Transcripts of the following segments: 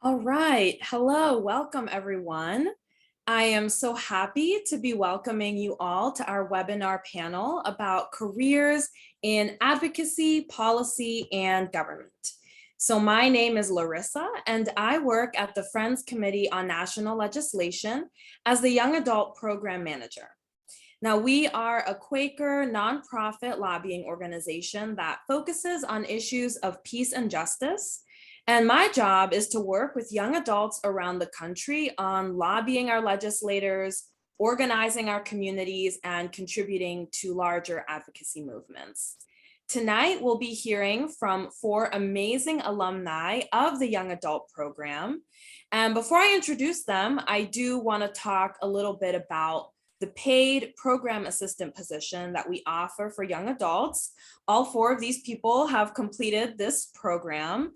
All right. Hello. Welcome, everyone. I am so happy to be welcoming you all to our webinar panel about careers in advocacy, policy, and government. So my name is Larissa, and I work at the Friends Committee on National Legislation as the Young Adult Program Manager. Now, we are a Quaker nonprofit lobbying organization that focuses on issues of peace and justice. And my job is to work with young adults around the country on lobbying our legislators, organizing our communities, and contributing to larger advocacy movements. Tonight, we'll be hearing from 4 amazing alumni of the Young Adult Program. And before I introduce them, I do want to talk a little bit about the paid program assistant position that we offer for young adults. All 4 of these people have completed this program.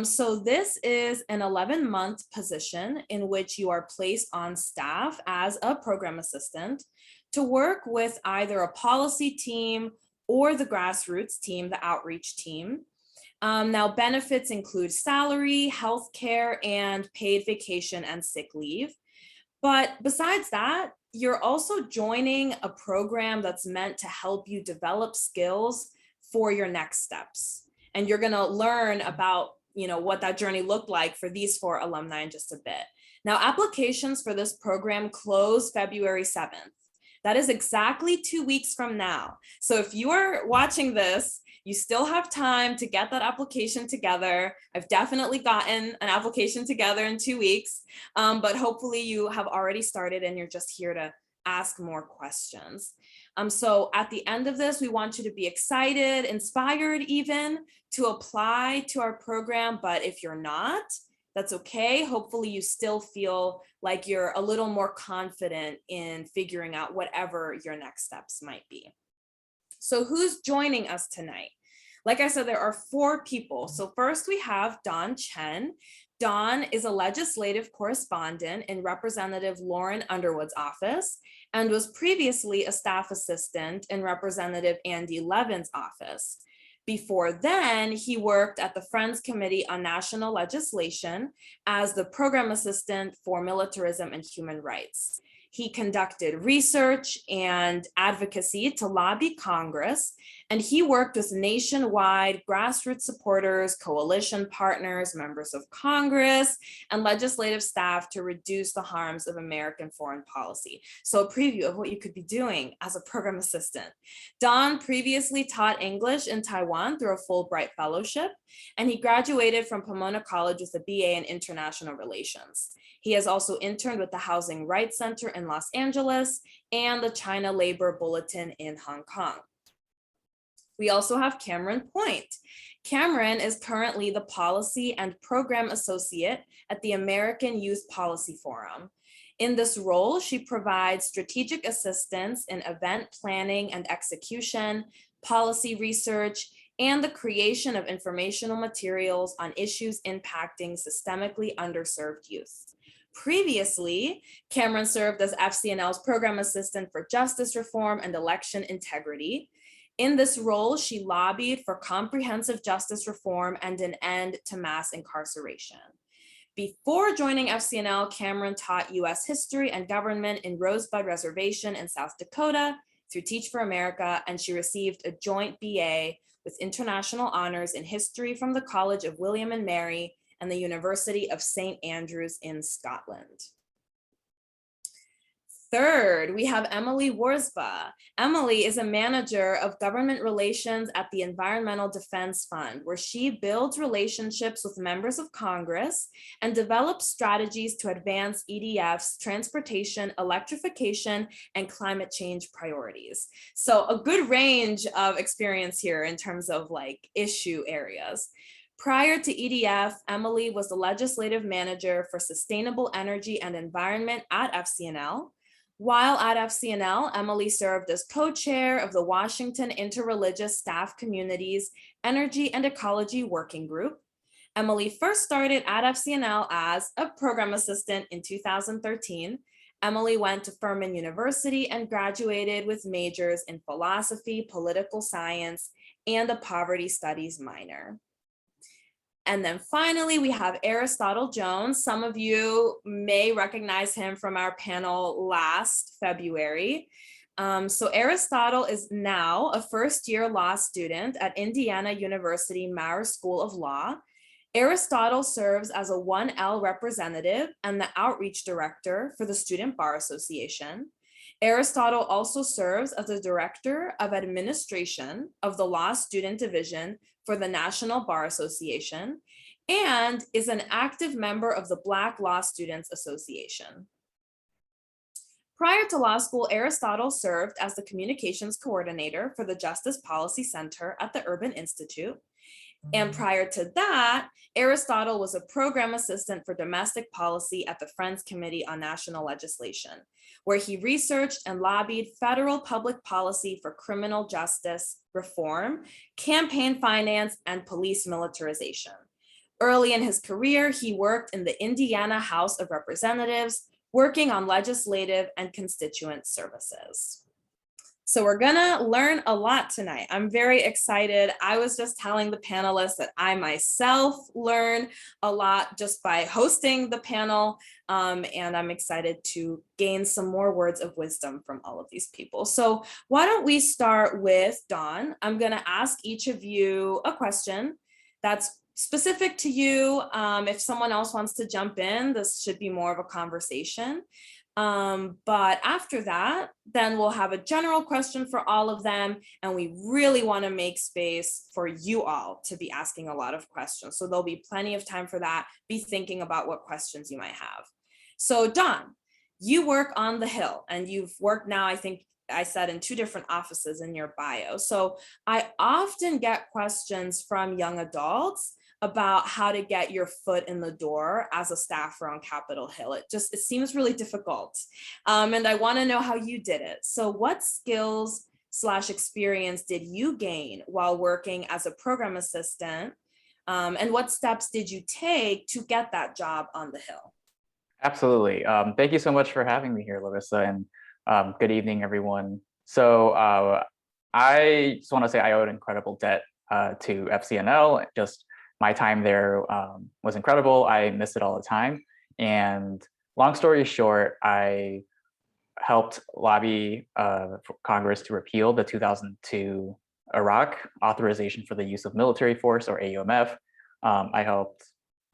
So this is an 11-month position in which you are placed on staff as a program assistant to work with either a policy team or the grassroots team, the outreach team. Now, benefits include salary, healthcare, and paid vacation and sick leave. But besides that, you're also joining a program that's meant to help you develop skills for your next steps. And you're going to learn about, what that journey looked like for these 4 alumni in just a bit. Now, applications for this program close February 7th. That is exactly 2 weeks from now. So if you are watching this, you still have time to get that application together. I've definitely gotten an application together in 2 weeks, but hopefully you have already started and you're just here to ask more questions. So at the end of this, we want you to be excited, inspired even, to apply to our program. But if you're not, that's okay. Hopefully you still feel like you're a little more confident in figuring out whatever your next steps might be. So who's joining us tonight? Like I said, there are 4 people. So first we have Don Chen. Don is a legislative correspondent in Representative Lauren Underwood's office and was previously a staff assistant in Representative Andy Levin's office. Before then, he worked at the Friends Committee on National Legislation as the program assistant for militarism and human rights. He conducted research and advocacy to lobby Congress, and he worked with nationwide grassroots supporters, coalition partners, members of Congress, and legislative staff to reduce the harms of American foreign policy. So a preview of what you could be doing as a program assistant. Don previously taught English in Taiwan through a Fulbright Fellowship, and he graduated from Pomona College with a BA in International Relations. He has also interned with the Housing Rights Center in Los Angeles and the China Labor Bulletin in Hong Kong. We also have Kameryn Point. Kameryn is currently the Policy and Program Associate at the American Youth Policy Forum. In this role, she provides strategic assistance in event planning and execution, policy research, and the creation of informational materials on issues impacting systemically underserved youth. Previously, Kameryn served as FCNL's Program Assistant for Justice Reform and Election Integrity. In this role, she lobbied for comprehensive justice reform and an end to mass incarceration. Before joining FCNL, Kameryn taught U.S. history and government in Wirzba Reservation in South Dakota through Teach for America, and she received a joint BA with international honors in history from the College of William and Mary and the University of St. Andrews in Scotland. Third, we have Emily Warsbah. Emily is a manager of government relations at the Environmental Defense Fund, where she builds relationships with members of Congress and develops strategies to advance EDF's transportation, electrification, and climate change priorities. So a good range of experience here in terms of issue areas. Prior to EDF, Emily was the legislative manager for sustainable energy and environment at FCNL. While at FCNL, Emily served as co-chair of the Washington Interreligious Staff Community's Energy and Ecology Working Group. Emily first started at FCNL as a program assistant in 2013. Emily went to Furman University and graduated with majors in philosophy, political science, and a poverty studies minor. And then finally, we have Aristotle Jones. Some of you may recognize him from our panel last February. So Aristotle is now a first-year law student at Indiana University Maurer School of Law. Aristotle serves as a 1L representative and the outreach director for the Student Bar Association. Aristotle also serves as the director of administration of the Law Student Division for the National Bar Association and is an active member of the Black Law Students Association. Prior to law school, Aristotle served as the communications coordinator for the Justice Policy Center at the Urban Institute. And prior to that, Aristotle was a program assistant for domestic policy at the Friends Committee on National Legislation, where he researched and lobbied federal public policy for criminal justice reform, campaign finance, and police militarization. Early in his career, he worked in the Indiana House of Representatives, working on legislative and constituent services. So we're gonna learn a lot tonight. I'm very excited. I was just telling the panelists that I myself learn a lot just by hosting the panel, and I'm excited to gain some more words of wisdom from all of these people. So why don't we start with Dawn? I'm gonna ask each of you a question that's specific to you. If someone else wants to jump in, this should be more of a conversation. But after that, then we'll have a general question for all of them. And we really want to make space for you all to be asking a lot of questions. So there'll be plenty of time for that. Be thinking about what questions you might have. So Dawn, you work on the Hill and you've worked now, I think I said, in 2 different offices in your bio. So I often get questions from young adults about how to get your foot in the door as a staffer on Capitol Hill. It seems really difficult. And I want to know how you did it. So what skills / experience did you gain while working as a program assistant? And what steps did you take to get that job on the Hill? Absolutely. Thank you so much for having me here, Larissa, and good evening, everyone. So I just want to say I owe an incredible debt to FCNL. Just my time there was incredible. I miss it all the time. And long story short, I helped lobby for Congress to repeal the 2002 Iraq Authorization for the Use of Military Force, or AUMF. I helped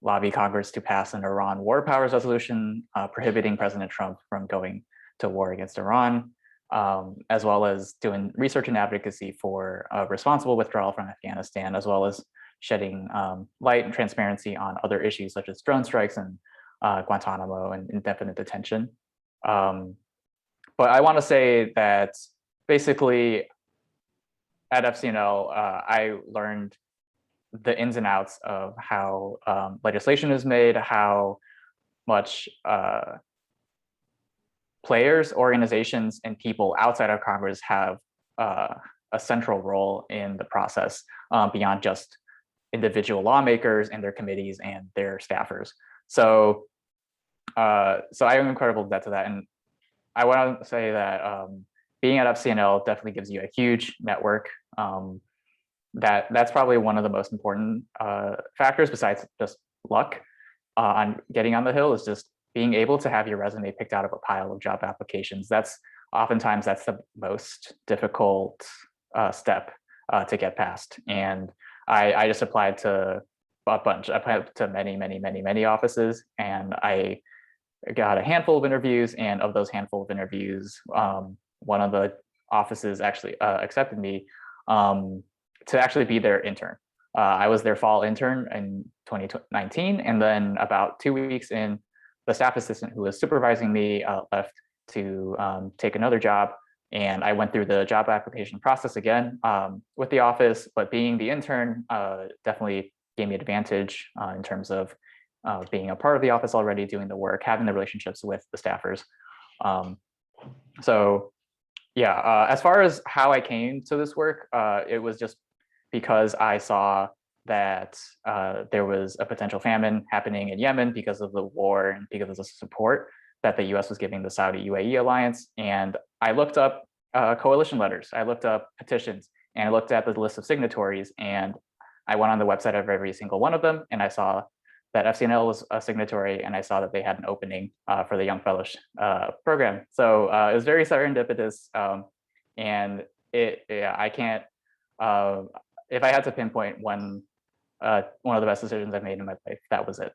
lobby Congress to pass an Iran war powers resolution prohibiting President Trump from going to war against Iran, as well as doing research and advocacy for responsible withdrawal from Afghanistan, as well as shedding light and transparency on other issues such as drone strikes and Guantanamo and indefinite detention. But I want to say that basically at FCNL, I learned the ins and outs of how legislation is made, how much players, organizations, and people outside of Congress have a central role in the process beyond just individual lawmakers and their committees and their staffers. So I have an incredible debt to that. And I want to say that being at FCNL definitely gives you a huge network. That's probably one of the most important factors besides just luck on getting on the Hill, is just being able to have your resume picked out of a pile of job applications. Oftentimes that's the most difficult step to get past. And I just applied to a bunch. I applied to many offices, and I got a handful of interviews. And of those handful of interviews, one of the offices actually accepted me to actually be their intern. I was their fall intern in 2019, and then about 2 weeks in, the staff assistant who was supervising me left to take another job. And I went through the job application process again with the office, but being the intern definitely gave me advantage in terms of being a part of the office already, doing the work, having the relationships with the staffers. So yeah, as far as how I came to this work, it was just because I saw that there was a potential famine happening in Yemen because of the war and because of the support that the US was giving the Saudi-UAE alliance. And I looked up coalition letters, I looked up petitions, and I looked at the list of signatories, and I went on the website of every single one of them, and I saw that FCNL was a signatory, and I saw that they had an opening for the Young Fellows program. So it was very serendipitous, and I can't, if I had to pinpoint one of the best decisions I've made in my life, that was it.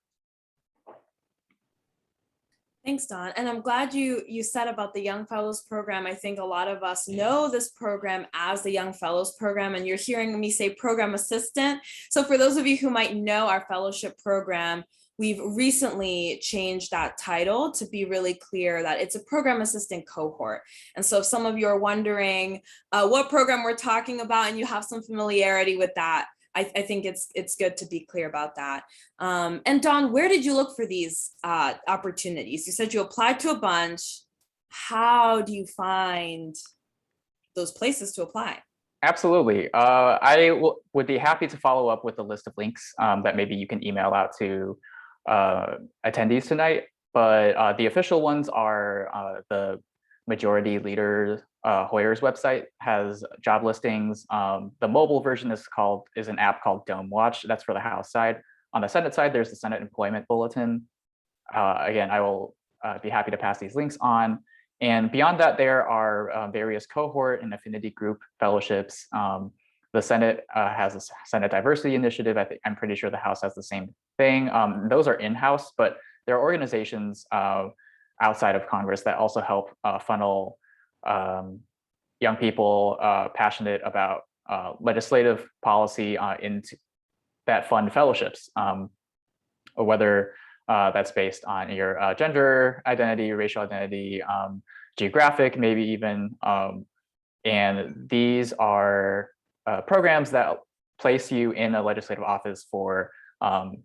Thanks, Don. And I'm glad you said about the Young Fellows program. I think a lot of us know this program as the Young Fellows program, and you're hearing me say program assistant. So for those of you who might know our fellowship program, we've recently changed that title to be really clear that it's a program assistant cohort. And so if some of you are wondering what program we're talking about and you have some familiarity with that, I think it's good to be clear about that. And Don, where did you look for these opportunities? You said you applied to a bunch. How do you find those places to apply? Absolutely. Would be happy to follow up with a list of links that maybe you can email out to attendees tonight. But the official ones are the Majority Leader Hoyer's website has job listings. The mobile version is an app called Dome Watch. That's for the House side. On the Senate side, there's the Senate Employment Bulletin. Again, I will be happy to pass these links on. And beyond that, there are various cohort and affinity group fellowships. The Senate has a Senate Diversity Initiative. I'm pretty sure the House has the same thing. Those are in-house, but there are organizations outside of Congress that also help funnel young people passionate about legislative policy into that fund fellowships, or whether that's based on your gender identity, racial identity, geographic, maybe even. And these are programs that place you in a legislative office for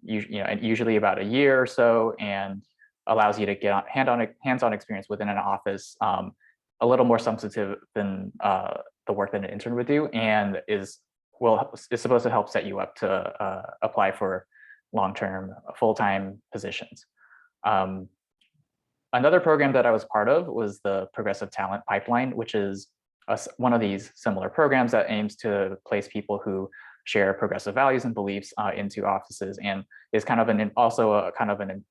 usually about a year or so, and allows you to get hands-on experience within an office, a little more substantive than the work that an intern would do, and is supposed to help set you up to apply for long-term full-time positions. Another program that I was part of was the Progressive Talent Pipeline, which is one of these similar programs that aims to place people who share progressive values and beliefs into offices, and is kind of also a kind of an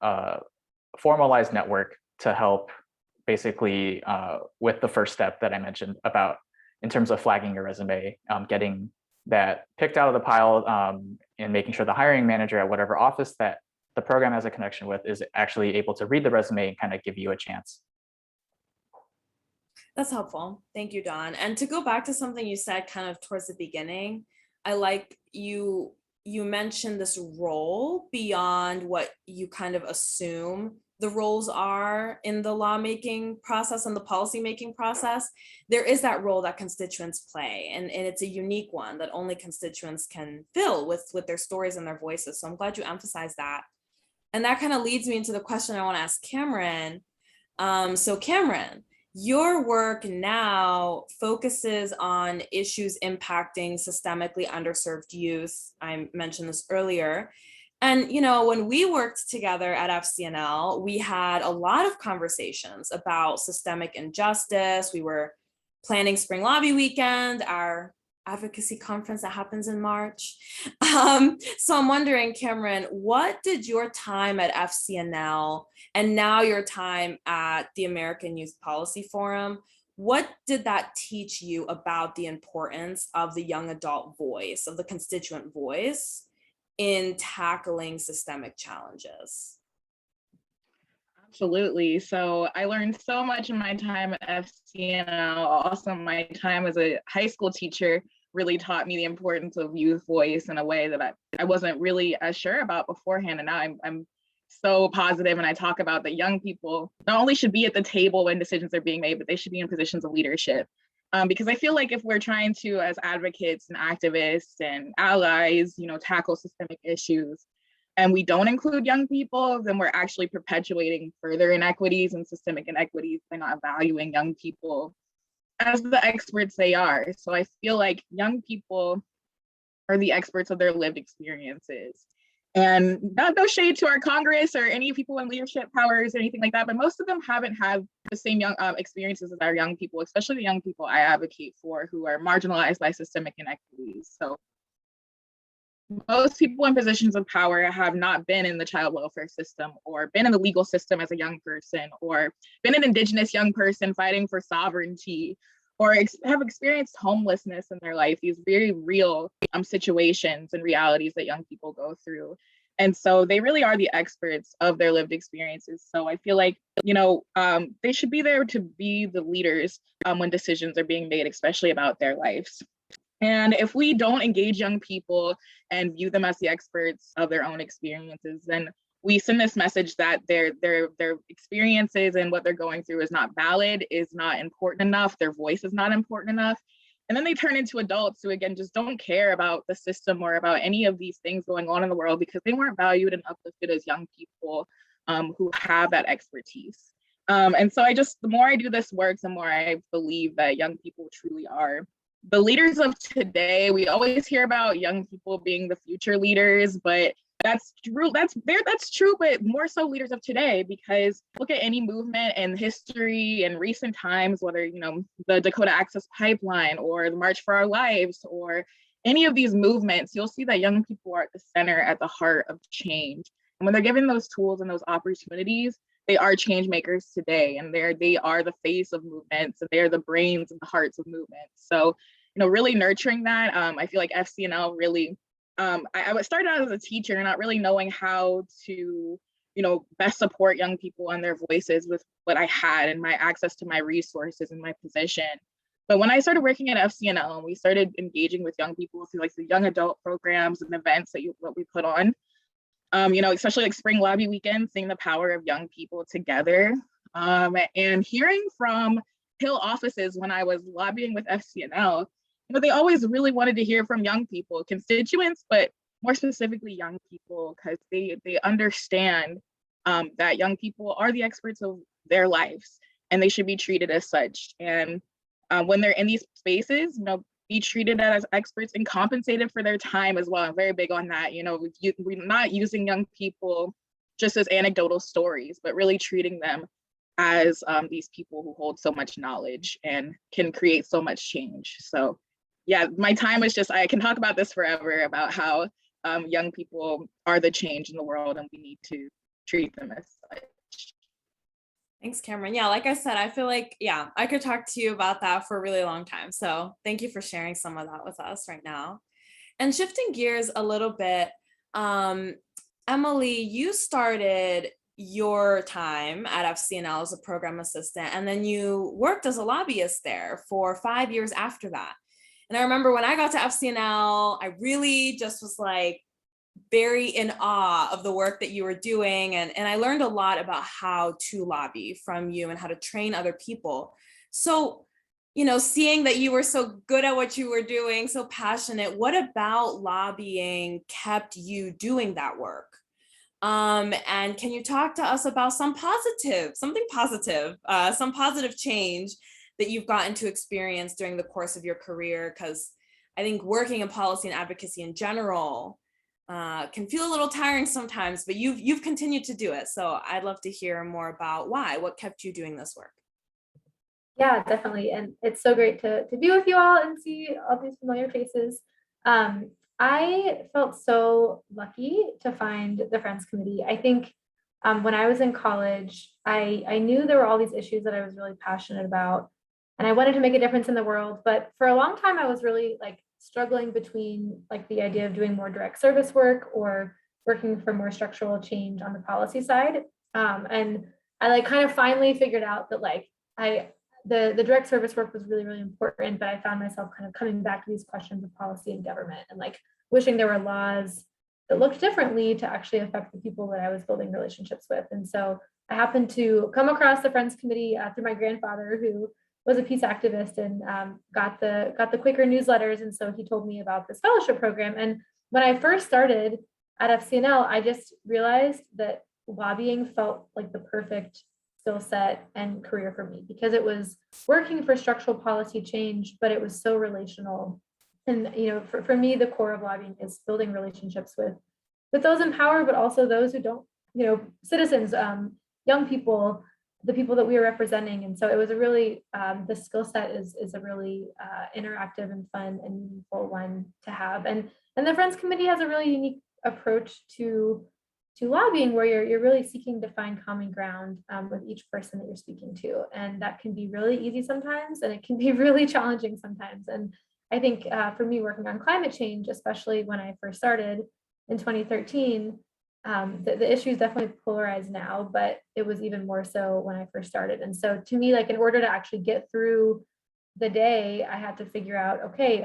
formalized network to help basically with the first step that I mentioned about in terms of flagging your resume, getting that picked out of the pile, and making sure the hiring manager at whatever office that the program has a connection with is actually able to read the resume and kind of give you a chance. That's helpful. Thank you, Don. And to go back to something you said kind of towards the beginning, I like you mentioned this role beyond what you kind of assume the roles are in the lawmaking process and the policymaking process. There is that role that constituents play, and it's a unique one that only constituents can fill with their stories and their voices. So I'm glad you emphasized that. And that kind of leads me into the question I want to ask Kameryn. So Kameryn, your work now focuses on issues impacting systemically underserved youth. I mentioned this earlier. And, when we worked together at FCNL, we had a lot of conversations about systemic injustice. We were planning Spring Lobby Weekend, our advocacy conference that happens in March. So I'm wondering, Kameryn, what did your time at FCNL and now your time at the American Youth Policy Forum, what did that teach you about the importance of the young adult voice, of the constituent voice in tackling systemic challenges? Absolutely. So I learned so much in my time at FCNL. Also, my time as a high school teacher really taught me the importance of youth voice in a way that I wasn't really as sure about beforehand. And now I'm so positive, and I talk about that young people not only should be at the table when decisions are being made, but they should be in positions of leadership. Because I feel like if we're trying to, as advocates and activists and allies, tackle systemic issues, and we don't include young people, then we're actually perpetuating further inequities and systemic inequities by not valuing young people as the experts they are. So I feel like young people are the experts of their lived experiences. And no shade to our Congress or any people in leadership powers or anything like that, but most of them haven't had the same young experiences as our young people, especially the young people I advocate for who are marginalized by systemic inequities. So most people in positions of power have not been in the child welfare system or been in the legal system as a young person or been an Indigenous young person fighting for sovereignty or have experienced homelessness in their life, these very real situations and realities that young people go through. And so they really are the experts of their lived experiences. So I feel like, they should be there to be the leaders when decisions are being made, especially about their lives. And if we don't engage young people and view them as the experts of their own experiences, then we send this message that their experiences and what they're going through is not valid, is not important enough, their voice is not important enough. And then they turn into adults who, again, just don't care about the system or about any of these things going on in the world because they weren't valued and uplifted as young people who have that expertise. And so the more I do this work, the more I believe that young people truly are the leaders of today. We always hear about young people being the future leaders, but that's true. That's true, but more so leaders of today, because look at any movement in history in recent times, whether, the Dakota Access Pipeline or the March for Our Lives or any of these movements, you'll see that young people are at the center, at the heart of change. And when they're given those tools and those opportunities, they are change makers today, and they are the face of movements, and they are the brains and the hearts of movements. So, really nurturing that. I feel like FCNL really, I started out as a teacher, not really knowing how to, best support young people and their voices with what I had and my access to my resources and my position. But when I started working at FCNL and we started engaging with young people through like the young adult programs and events that we put on, especially like spring lobby weekend, seeing the power of young people together, and hearing from Hill offices when I was lobbying with FCNL, they always really wanted to hear from young people, constituents, but more specifically young people, because they understand that young people are the experts of their lives and they should be treated as such. And when they're in these spaces, be treated as experts and compensated for their time as well. I'm very big on that. We're not using young people just as anecdotal stories, but really treating them as these people who hold so much knowledge and can create so much change. So yeah, my time is I can talk about this forever, about how young people are the change in the world and we need to treat them as such. Thanks, Kameryn. Yeah, like I said, I feel like, I could talk to you about that for a really long time. So thank you for sharing some of that with us right now. And shifting gears a little bit, Emily, you started your time at FCNL as a program assistant, and then you worked as a lobbyist there for 5 years after that. And I remember when I got to FCNL, I really just was like very in awe of the work that you were doing. And I learned a lot about how to lobby from you and how to train other people. So, seeing that you were so good at what you were doing, so passionate, what about lobbying kept you doing that work? And can you talk to us about some positive change that you've gotten to experience during the course of your career? Because I think working in policy and advocacy in general can feel a little tiring sometimes, but you've continued to do it. So I'd love to hear more about what kept you doing this work. Yeah, definitely. And it's so great to be with you all and see all these familiar faces. I felt so lucky to find the Friends Committee. I think when I was in college, I knew there were all these issues that I was really passionate about, and I wanted to make a difference in the world. But for a long time, I was really struggling between the idea of doing more direct service work or working for more structural change on the policy side. And I kind of finally figured out that the direct service work was really, really important, but I found myself kind of coming back to these questions of policy and government and wishing there were laws that looked differently to actually affect the people that I was building relationships with. And so I happened to come across the Friends Committee through my grandfather, who was a peace activist and got the Quaker newsletters. And so he told me about this fellowship program. And when I first started at FCNL, I just realized that lobbying felt like the perfect skill set and career for me, because it was working for structural policy change, but it was so relational. And for me, the core of lobbying is building relationships with those in power, but also those who don't, citizens, young people, the people that we were representing. And so it was a really, the skill set is a really interactive and fun and meaningful one to have. And the Friends Committee has a really unique approach to lobbying, where you're really seeking to find common ground with each person that you're speaking to. And that can be really easy sometimes, and it can be really challenging sometimes. And I think for me, working on climate change, especially when I first started in 2013, the issue is definitely polarized now, but it was even more so when I first started. And so to me, like, in order to actually get through the day, I had to figure out, okay,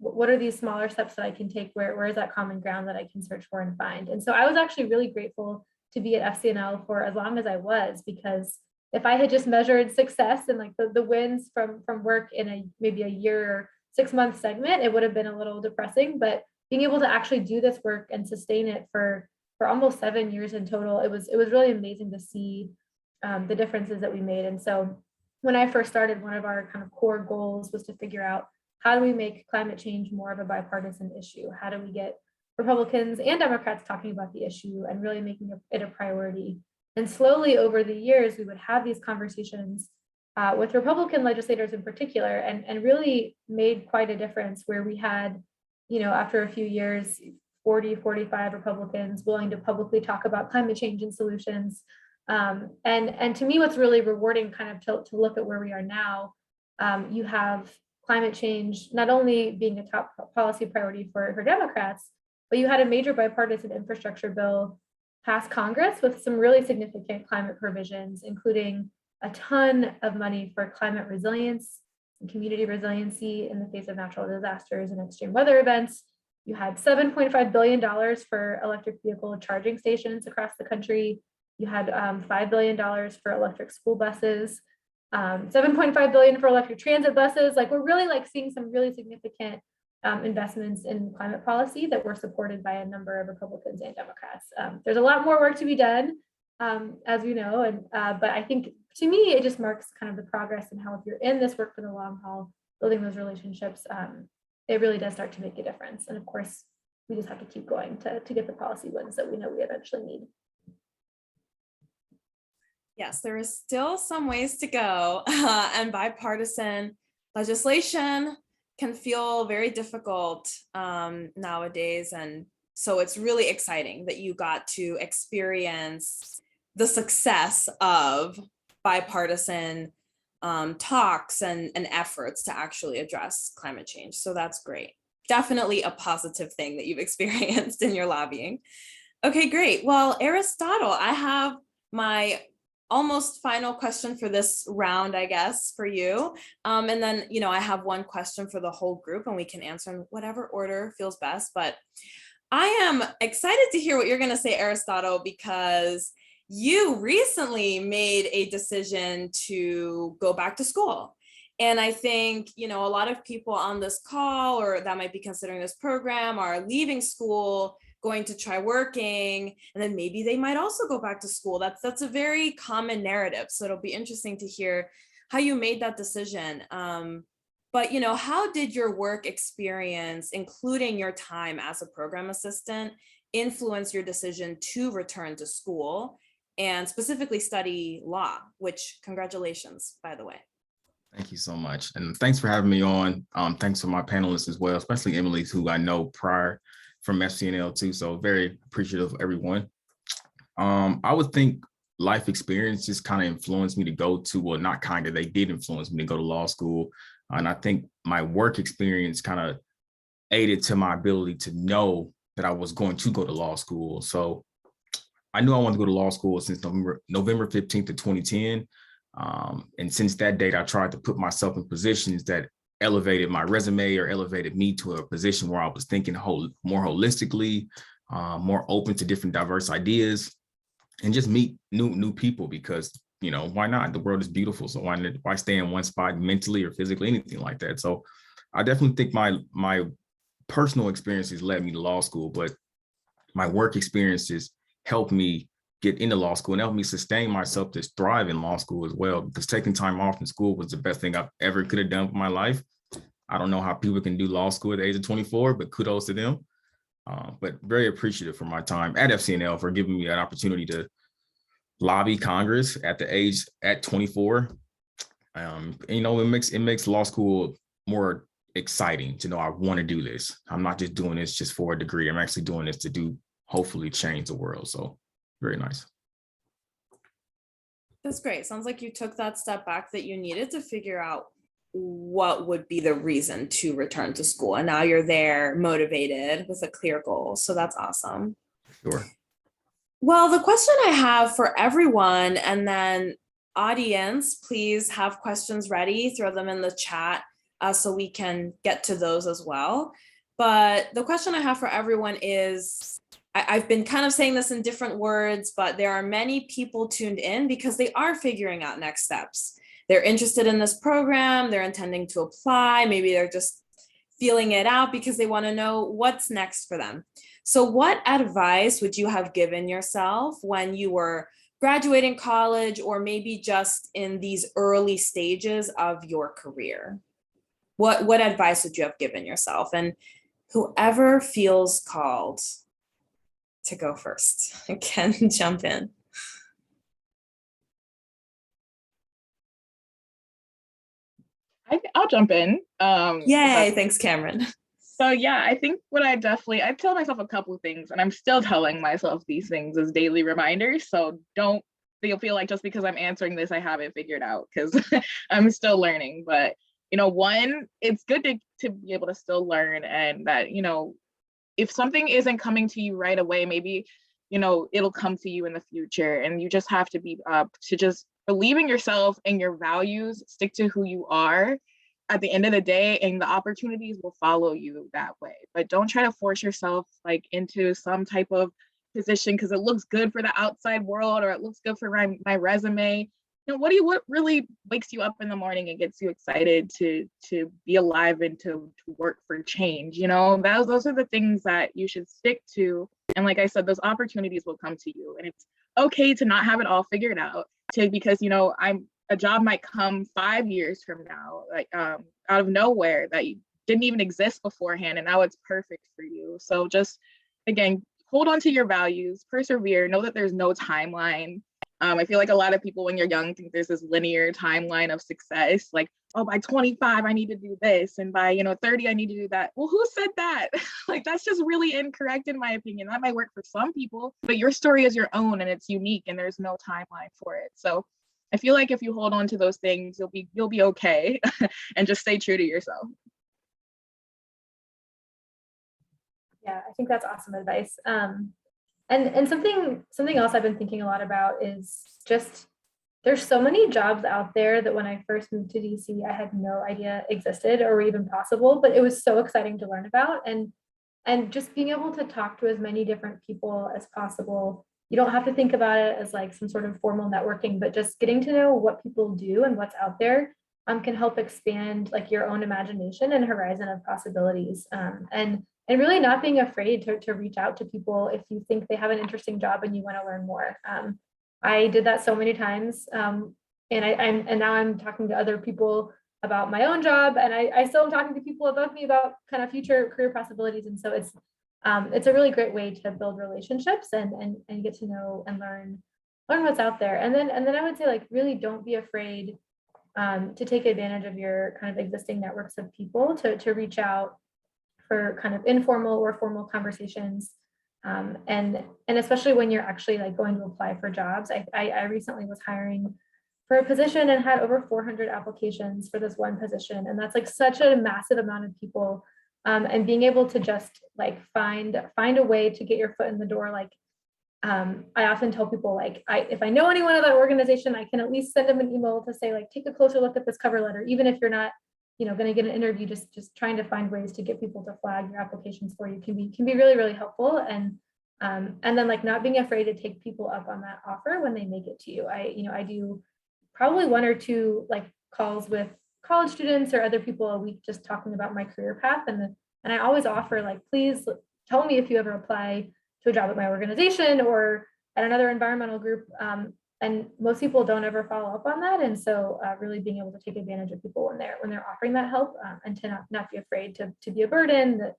what are these smaller steps that I can take? Where is that common ground that I can search for and find? And so I was actually really grateful to be at FCNL for as long as I was, because if I had just measured success and like the wins from work in maybe a year or 6 month segment, it would have been a little depressing. But being able to actually do this work and sustain it for almost 7 years in total, it was really amazing to see the differences that we made. And so when I first started, one of our kind of core goals was to figure out, how do we make climate change more of a bipartisan issue? How do we get Republicans and Democrats talking about the issue and really making it a priority? And slowly over the years, we would have these conversations with Republican legislators in particular, and really made quite a difference, where we had, after a few years, 40, 45 Republicans willing to publicly talk about climate change and solutions. And to me, what's really rewarding, kind of to look at where we are now, you have climate change not only being a top policy priority for Democrats, but you had a major bipartisan infrastructure bill pass Congress with some really significant climate provisions, including a ton of money for climate resilience and community resiliency in the face of natural disasters and extreme weather events. You had $7.5 billion for electric vehicle charging stations across the country. You had $5 billion for electric school buses, $7.5 billion for electric transit buses. Like, we're really seeing some really significant investments in climate policy that were supported by a number of Republicans and Democrats. There's a lot more work to be done, as we know, and but I think, to me, it just marks kind of the progress and how, if you're in this work for the long haul, building those relationships, it really does start to make a difference. And of course, we just have to keep going to get the policy wins that we know we eventually need. Yes, there is still some ways to go, and bipartisan legislation can feel very difficult nowadays. And so it's really exciting that you got to experience the success of bipartisan talks and efforts to actually address climate change. So that's great. Definitely a positive thing that you've experienced in your lobbying. Okay, great. Well, Aristotle, I have my almost final question for this round, I guess, for you. And then, I have one question for the whole group, and we can answer in whatever order feels best. But I am excited to hear what you're going to say, Aristotle, because you recently made a decision to go back to school. And I think, a lot of people on this call, or that might be considering this program, are leaving school, going to try working, and then maybe they might also go back to school. That's a very common narrative. So it'll be interesting to hear how you made that decision. But how did your work experience, including your time as a program assistant, influence your decision to return to school and specifically study law, which, congratulations, by the way. Thank you so much. And thanks for having me on. Thanks for my panelists as well, especially Emily, who I know prior from FCNL too. So very appreciative of everyone. I would think life experiences kind of influenced me to go to, well, not kind of, they did influence me to go to law school. And I think my work experience kind of aided to my ability to know that I was going to go to law school. So I knew I wanted to go to law school since November 15th of 2010. And since that date, I tried to put myself in positions that elevated my resume or elevated me to a position where I was thinking more holistically, more open to different diverse ideas, and just meet new people, because, why not? The world is beautiful. So why stay in one spot mentally or physically, anything like that? So I definitely think my personal experiences led me to law school, but my work experiences helped me get into law school and helped me sustain myself to thrive in law school as well, because taking time off in school was the best thing I've ever could have done for my life. I don't know how people can do law school at the age of 24, but kudos to them. But very appreciative for my time at FCNL for giving me that opportunity to lobby Congress at 24. It makes law school more exciting to know I want to do this. I'm not just doing this just for a degree. I'm actually doing this to hopefully change the world. So very nice. That's great. Sounds like you took that step back that you needed to figure out what would be the reason to return to school. And now you're there motivated with a clear goal. So that's awesome. Sure. Well, the question I have for everyone, and then audience, please have questions ready, throw them in the chat so we can get to those as well. But the question I have for everyone is, I've been kind of saying this in different words, but there are many people tuned in because they are figuring out next steps. They're interested in this program, they're intending to apply, maybe they're just feeling it out because they want to know what's next for them. So what advice would you have given yourself when you were graduating college, or maybe just in these early stages of your career? What advice would you have given yourself? And whoever feels called to go first can jump in. I'll jump in. Yay, thanks, Kameryn. So yeah, I think I tell myself a couple of things, and I'm still telling myself these things as daily reminders. So don't feel like just because I'm answering this, I have it figured out, because I'm still learning. But one, it's good to be able to still learn, and that, if something isn't coming to you right away, maybe, it'll come to you in the future, and you just have to be up to just believe in yourself and your values, stick to who you are at the end of the day, and the opportunities will follow you that way. But don't try to force yourself like into some type of position because it looks good for the outside world, or it looks good for my resume. What really wakes you up in the morning and gets you excited to be alive and to work for change? Those are the things that you should stick to. And like I said, those opportunities will come to you, and it's okay to not have it all figured out, because a job might come 5 years from now, like out of nowhere, that didn't even exist beforehand, and now it's perfect for you. So just, again, hold on to your values, persevere, know that there's no timeline. I feel like a lot of people when you're young think there's this linear timeline of success, like, oh, by 25, I need to do this, and by 30, I need to do that. Well, who said that? Like, that's just really incorrect in my opinion. That might work for some people, but your story is your own and it's unique, and there's no timeline for it. So I feel like if you hold on to those things, you'll be okay, and just stay true to yourself. Yeah, I think that's awesome advice. And something else I've been thinking a lot about is just, there's so many jobs out there that when I first moved to DC, I had no idea existed or were even possible, but it was so exciting to learn about. And just being able to talk to as many different people as possible. You don't have to think about it as like some sort of formal networking, but just getting to know what people do and what's out there can help expand like your own imagination and horizon of possibilities. And really not being afraid to reach out to people if you think they have an interesting job and you want to learn more. I did that so many times, and now I'm talking to other people about my own job, and I still am talking to people above me about kind of future career possibilities. And so it's a really great way to build relationships and get to know and learn what's out there. And then I would say, like, really don't be afraid to take advantage of your kind of existing networks of people to reach out for kind of informal or formal conversations. And especially when you're actually like going to apply for jobs. I recently was hiring for a position and had over 400 applications for this one position. And that's like such a massive amount of people. And being able to just like find a way to get your foot in the door. Like I often tell people, like, if I know anyone at that organization, I can at least send them an email to say, like, take a closer look at this cover letter, even if you're not going to get an interview. Just trying to find ways to get people to flag your applications for you can be really, really helpful. And then like not being afraid to take people up on that offer when they make it to you. I do probably 1 or 2 like calls with college students or other people a week, just talking about my career path. And I always offer, like, please tell me if you ever apply to a job at my organization or at another environmental group. And most people don't ever follow up on that. And so really being able to take advantage of people when they're offering that help, and to not be afraid to be a burden, that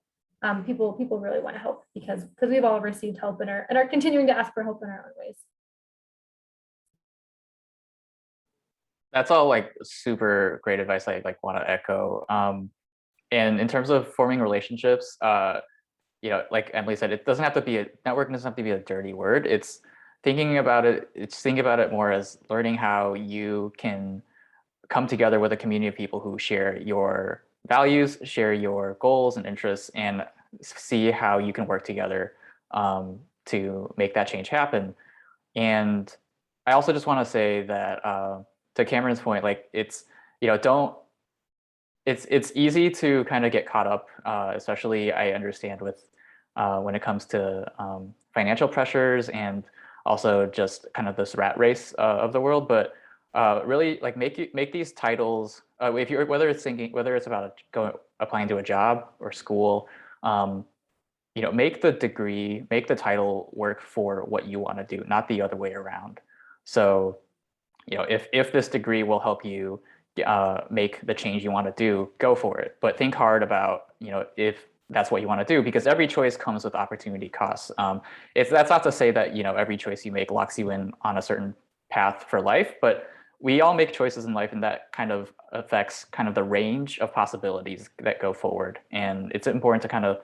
people really want to help because we've all received help and are continuing to ask for help in our own ways. That's all like super great advice I like want to echo. And in terms of forming relationships, like Emily said, it doesn't have to be networking doesn't have to be a dirty word. It's thinking about it. It's thinking about it more as learning how you can come together with a community of people who share your values, share your goals and interests, and see how you can work together to make that change happen. And I also just want to say that to Kameryn's point, like don't it's easy to kind of get caught up, especially I understand with when it comes to financial pressures and also just kind of this rat race of the world. But really, like make these titles. If you're whether it's about applying to a job or school, make the degree, make the title work for what you want to do, not the other way around. So, if this degree will help you make the change you want to do, go for it. But think hard about, if that's what you want to do, because every choice comes with opportunity costs. That's not to say that, every choice you make locks you in on a certain path for life, but we all make choices in life, and that kind of affects kind of the range of possibilities that go forward. And it's important to kind of,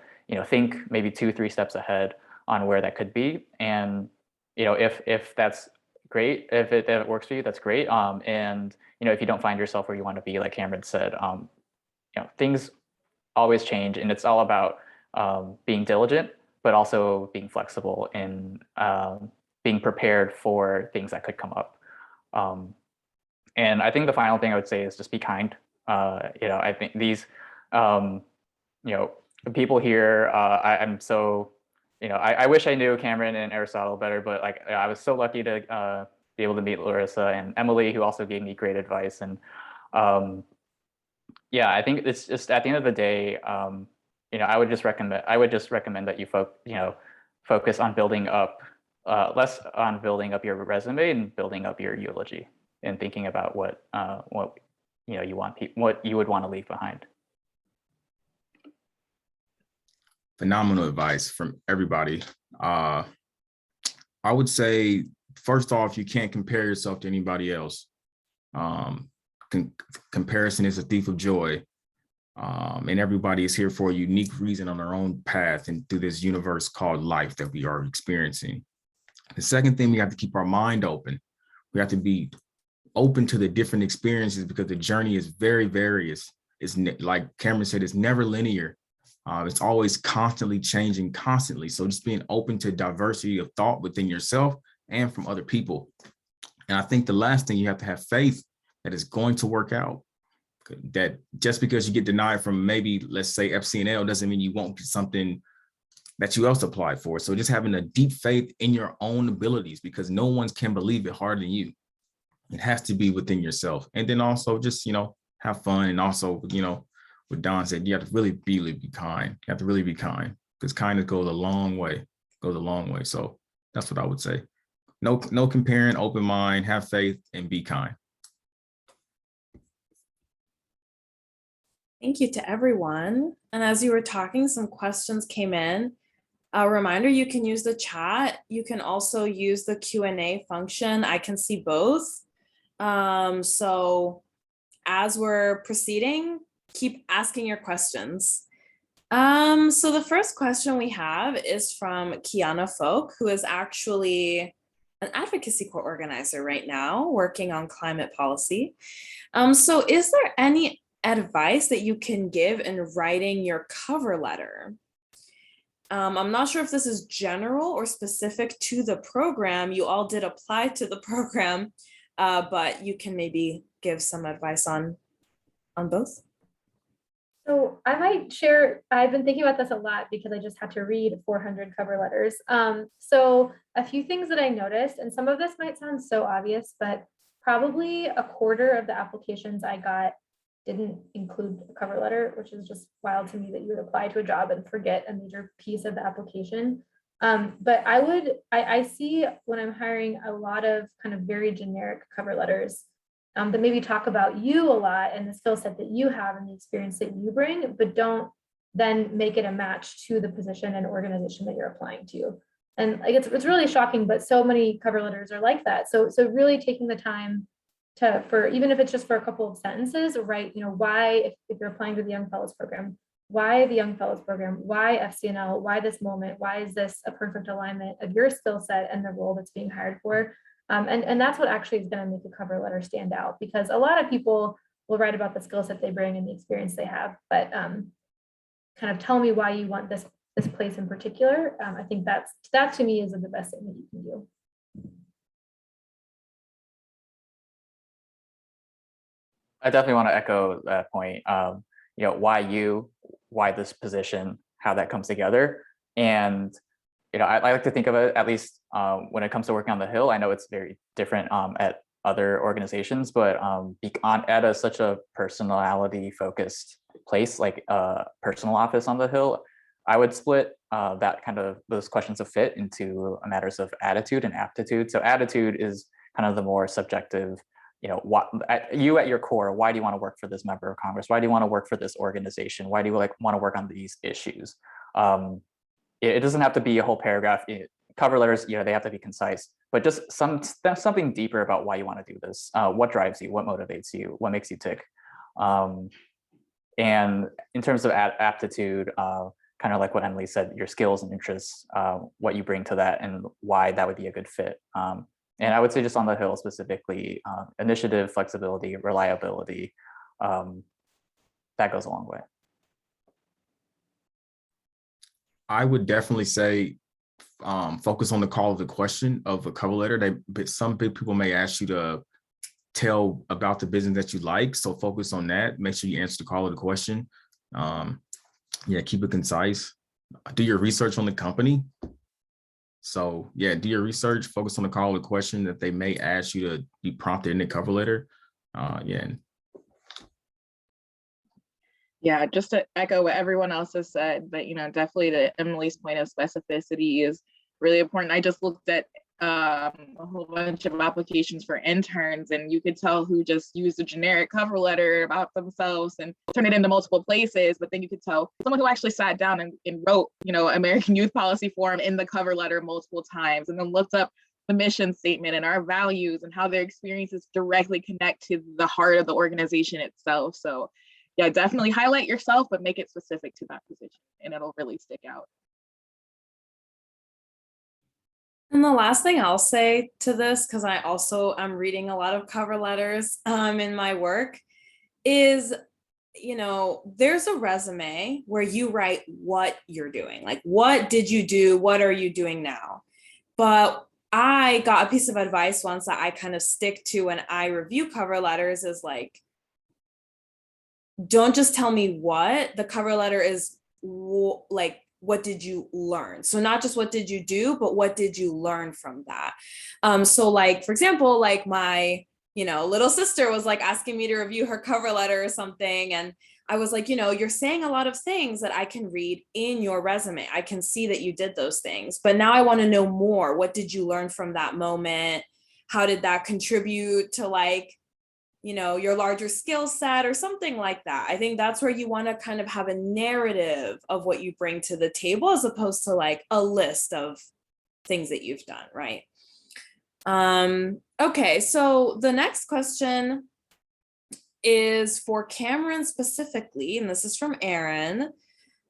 think maybe 2-3 steps ahead on where that could be. And, if that's great, if it works for you, that's great. And, if you don't find yourself where you want to be, like Kameryn said, things always change, and it's all about being diligent, but also being flexible and being prepared for things that could come up. And I think the final thing I would say is just be kind. I think these, people here, I'm so, I wish I knew Kameryn and Aristotle better, but like I was so lucky to be able to meet Larissa and Emily, who also gave me great advice. And I think it's just at the end of the day, I would just recommend that you focus on building up, less on building up your resume and building up your eulogy, and thinking about what what you would want to leave behind. Phenomenal advice from everybody. I would say, first off, you can't compare yourself to anybody else. Comparison is a thief of joy. And everybody is here for a unique reason on their own path and through this universe called life that we are experiencing. The second thing, we have to keep our mind open. We have to be open to the different experiences, because the journey is very various. It's like Kameryn said, it's never linear. It's always constantly changing, constantly. So just being open to diversity of thought within yourself and from other people. And I think the last thing, you have to have faith that it's going to work out. That just because you get denied from maybe, let's say, FCNL, doesn't mean you won't get something that you else applied for. So just having a deep faith in your own abilities, because no one can believe it harder than you. It has to be within yourself. And then also just, have fun. And also, what Don said, you have to really be kind. You have to really be kind, because kindness goes a long way, So that's what I would say. No comparing, open mind, have faith, and be kind. Thank you to everyone. And as you were talking, some questions came in. A reminder, you can use the chat. You can also use the Q&A function. I can see both. So as we're proceeding, keep asking your questions. So the first question we have is from Kiana Folk, who is actually an advocacy corps organizer right now, working on climate policy. So is there any advice that you can give in writing your cover letter? I'm not sure if this is general or specific to the program. You all did apply to the program, but you can maybe give some advice on both. So I might share, I've been thinking about this a lot because I just had to read 400 cover letters. So a few things that I noticed, and some of this might sound so obvious, but probably a quarter of the applications I got didn't include a cover letter, which is just wild to me that you would apply to a job and forget a major piece of the application. But I see when I'm hiring a lot of kind of very generic cover letters that maybe talk about you a lot and the skill set that you have and the experience that you bring, but don't then make it a match to the position and organization that you're applying to. And like it's really shocking, but so many cover letters are like that. So really taking the time for even if it's just for a couple of sentences, write, why, if you're applying to the Young Fellows Program, why the Young Fellows Program, why FCNL, why this moment, why is this a perfect alignment of your skill set and the role that's being hired for? And that's what actually is going to make a cover letter stand out, because a lot of people will write about the skill set they bring and the experience they have, but kind of tell me why you want this place in particular. I think that to me is the best thing that you can do. I definitely want to echo that point. Why this position, how that comes together. And, I like to think of it, at least when it comes to working on the Hill, I know it's very different at other organizations, but at such a personality focused place, like a personal office on the Hill, I would split those questions of fit into matters of attitude and aptitude. So attitude is kind of the more subjective, you at your core, why do you want to work for this member of Congress? Why do you want to work for this organization? Why do you want to work on these issues? It doesn't have to be a whole paragraph. Cover letters, they have to be concise, but just something deeper about why you want to do this. What drives you? What motivates you? What makes you tick? And in terms of aptitude, kind of like what Emily said, your skills and interests, what you bring to that, and why that would be a good fit. And I would say just on the Hill specifically, initiative, flexibility, reliability, that goes a long way. I would definitely say focus on the call of the question of a cover letter. Some big people may ask you to tell about the business that you like, so focus on that. Make sure you answer the call of the question. Keep it concise. Do your research on the company. So do your research, focus on the call of the question that they may ask you to be prompted in the cover letter. Just to echo what everyone else has said, but definitely to Emily's point of specificity is really important. I just looked at a whole bunch of applications for interns, and you could tell who just used a generic cover letter about themselves and turned it into multiple places, but then you could tell someone who actually sat down and wrote, American Youth Policy Forum in the cover letter multiple times, and then looked up the mission statement and our values and how their experiences directly connect to the heart of the organization itself. So definitely highlight yourself, but make it specific to that position, and it'll really stick out. And the last thing I'll say to this, because I also am reading a lot of cover letters in my work, is, there's a resume where you write what you're doing. Like, what did you do? What are you doing now? But I got a piece of advice once that I kind of stick to when I review cover letters is like, don't just tell me what. The cover letter is like, what did you learn? So not just what did you do, but what did you learn from that? So like, for example, like my, little sister was like asking me to review her cover letter or something. And I was like, you're saying a lot of things that I can read in your resume. I can see that you did those things, but now I want to know more. What did you learn from that moment? How did that contribute to like, your larger skill set or something like that? I think that's where you want to kind of have a narrative of what you bring to the table, as opposed to like a list of things that you've done, right? Okay, so the next question is for Kameryn specifically, and this is from Aaron.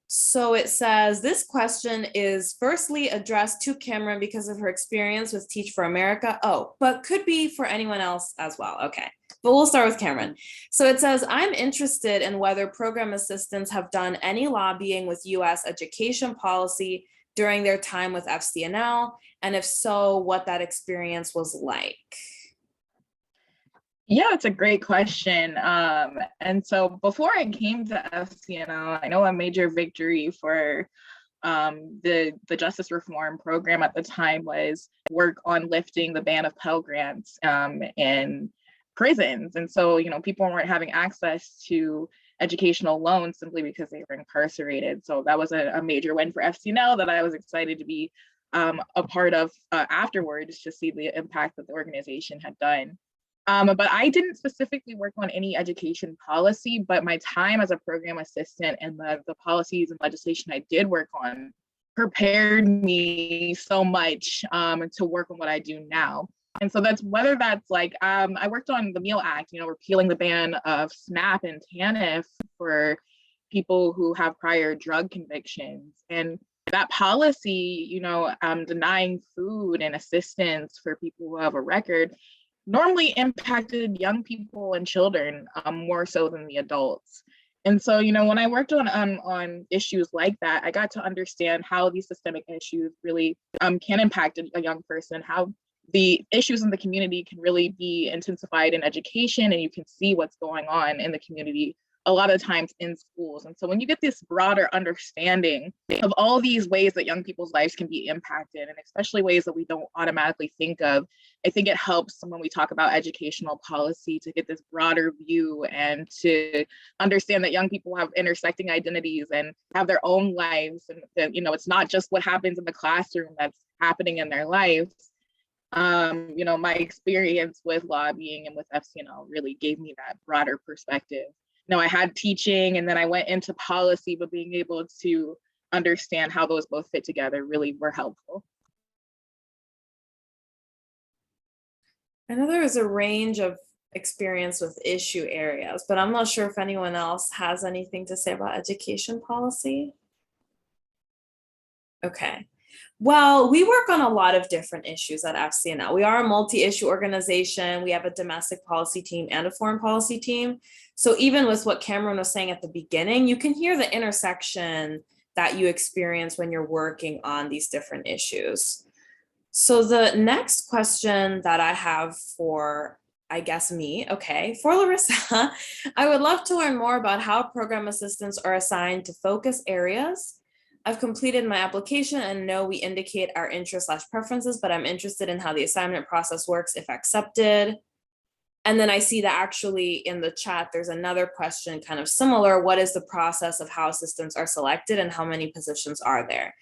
So it says, this question is firstly addressed to Kameryn because of her experience with Teach for America. Oh, but could be for anyone else as well. Okay, but we'll start with Kameryn. So it says, I'm interested in whether program assistants have done any lobbying with US education policy during their time with FCNL, and if so, what that experience was like. Yeah, it's a great question. And so before I came to FCNL, I know a major victory for the justice reform program at the time was work on lifting the ban of Pell Grants in prisons. And so, people weren't having access to educational loans simply because they were incarcerated. So that was a major win for FCNL that I was excited to be a part of afterwards, to see the impact that the organization had done. But I didn't specifically work on any education policy, but my time as a program assistant and the policies and legislation I did work on prepared me so much to work on what I do now. And so that's whether that's like, I worked on the Meal Act, repealing the ban of SNAP and TANF for people who have prior drug convictions. And that policy, denying food and assistance for people who have a record normally impacted young people and children more so than the adults. And so, when I worked on issues like that, I got to understand how these systemic issues really can impact a young person, how the issues in the community can really be intensified in education, and you can see what's going on in the community a lot of times in schools. And so when you get this broader understanding of all these ways that young people's lives can be impacted, and especially ways that we don't automatically think of, I think it helps when we talk about educational policy to get this broader view and to understand that young people have intersecting identities and have their own lives. And that, it's not just what happens in the classroom that's happening in their lives. My experience with lobbying and with FCNL really gave me that broader perspective. I had teaching and then I went into policy, but being able to understand how those both fit together really were helpful. I know there is a range of experience with issue areas, but I'm not sure if anyone else has anything to say about education policy. Okay. Well, we work on a lot of different issues at FCNL. We are a multi-issue organization. We have a domestic policy team and a foreign policy team. So even with what Kameryn was saying at the beginning, you can hear the intersection that you experience when you're working on these different issues. So the next question that I have for, I guess me, okay, for Larissa, I would love to learn more about how program assistants are assigned to focus areas. I've completed my application and know we indicate our interests/preferences, but I'm interested in how the assignment process works if accepted. And then I see that actually in the chat, there's another question kind of similar. What is the process of how assistants are selected and how many positions are there?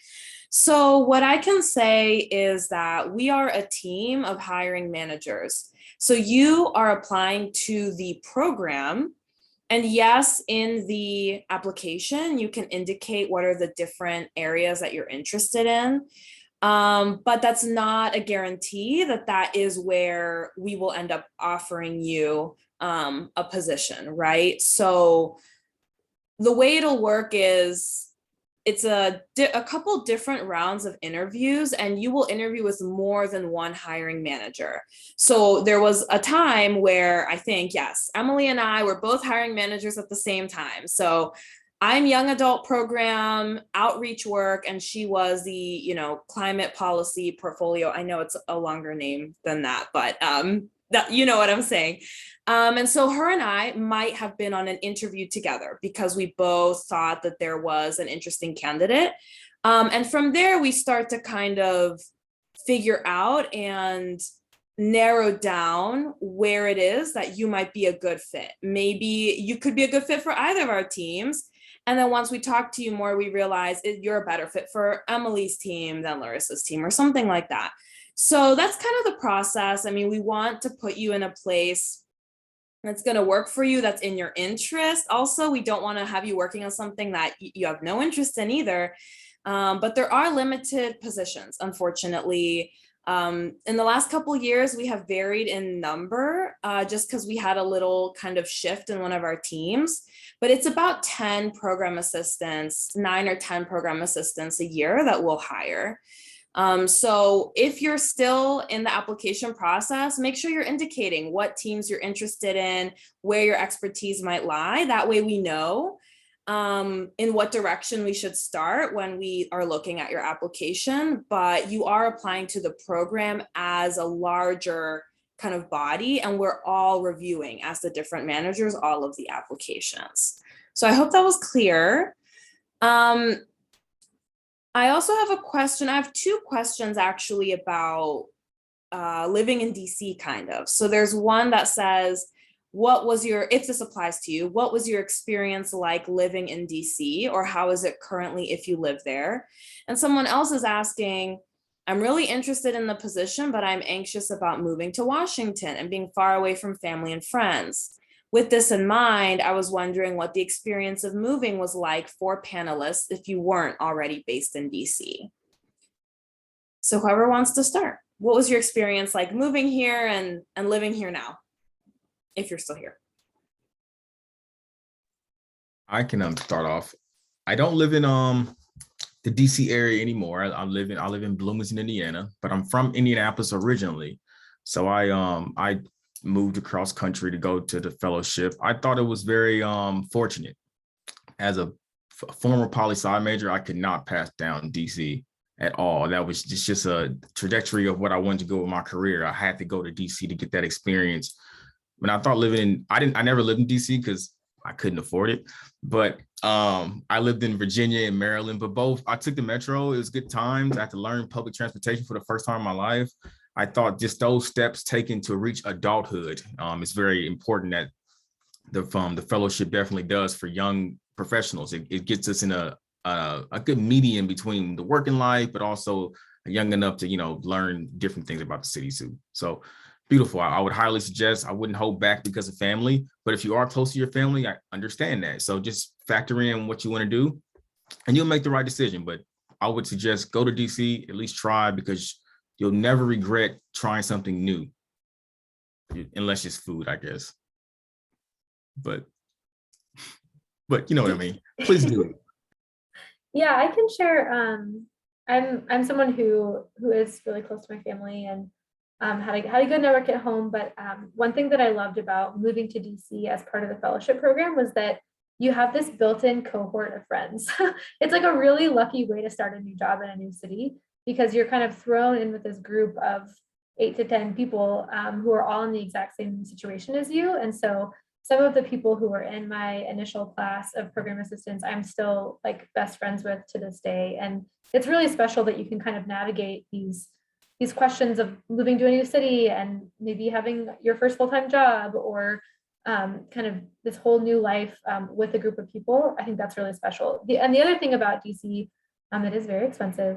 So what I can say is that we are a team of hiring managers. So you are applying to the program. And yes, in the application, you can indicate what are the different areas that you're interested in. But that's not a guarantee that that is where we will end up offering you a position, right? So the way it'll work is it's a couple different rounds of interviews, and you will interview with more than one hiring manager. So there was a time where I think, yes, Emily and I were both hiring managers at the same time. So I'm young adult program outreach work, and she was the, climate policy portfolio. I know it's a longer name than that, but that, you know what I'm saying. And so her and I might have been on an interview together because we both thought that there was an interesting candidate. And from there, we start to kind of figure out and narrow down where it is that you might be a good fit. Maybe you could be a good fit for either of our teams. And then once we talk to you more, we realize you're a better fit for Emily's team than Larissa's team or something like that. So that's kind of the process. I mean, we want to put you in a place that's going to work for you, that's in your interest. Also, we don't want to have you working on something that you have no interest in either. But there are limited positions, unfortunately. In the last couple of years, we have varied in number just because we had a little kind of shift in one of our teams. But it's about 10 program assistants, 9 or 10 program assistants a year that we'll hire. So if you're still in the application process, make sure you're indicating what teams you're interested in, where your expertise might lie. That way we know in what direction we should start when we are looking at your application. But you are applying to the program as a larger kind of body, and we're all reviewing as the different managers all of the applications. So I hope that was clear. I also have a question. I have 2 questions actually about living in DC kind of. So there's one that says, if this applies to you, what was your experience like living in DC, or how is it currently if you live there? And someone else is asking, I'm really interested in the position, but I'm anxious about moving to Washington and being far away from family and friends. With this in mind, I was wondering what the experience of moving was like for panelists if you weren't already based in DC. So whoever wants to start. what was your experience like moving here and living here now, if you're still here? I can start off. I don't live in the DC area anymore. I live in Bloomington, Indiana, but I'm from Indianapolis originally. So I moved across country to go to the fellowship. I thought it was very fortunate. As a former poli-sci major, I could not pass down DC at all. That was just a trajectory of what I wanted to go with my career. I had to go to DC to get that experience. When I thought I never lived in DC because I couldn't afford it. But I lived in Virginia and Maryland, but both, I took the metro. It was good times. I had to learn public transportation for the first time in my life. I thought just those steps taken to reach adulthood, it's very important that the fellowship definitely does for young professionals. It gets us in a good medium between the working life, but also young enough to, learn different things about the city too. So beautiful. I would highly suggest. I wouldn't hold back because of family, but if you are close to your family, I understand that. So just factor in what you want to do and you'll make the right decision. But I would suggest go to DC, at least try, because you'll never regret trying something new, unless it's food, I guess. But you know what I mean. Please do it. Yeah, I can share. I'm someone who is really close to my family and had a good network at home. But one thing that I loved about moving to DC as part of the fellowship program was that you have this built-in cohort of friends. It's like a really lucky way to start a new job in a new city, because you're kind of thrown in with this group of 8 to 10 people who are all in the exact same situation as you. And so some of the people who were in my initial class of program assistants, I'm still like best friends with to this day. And it's really special that you can kind of navigate these questions of moving to a new city and maybe having your first full-time job, or kind of this whole new life with a group of people. I think that's really special. And the other thing about DC, it is very expensive.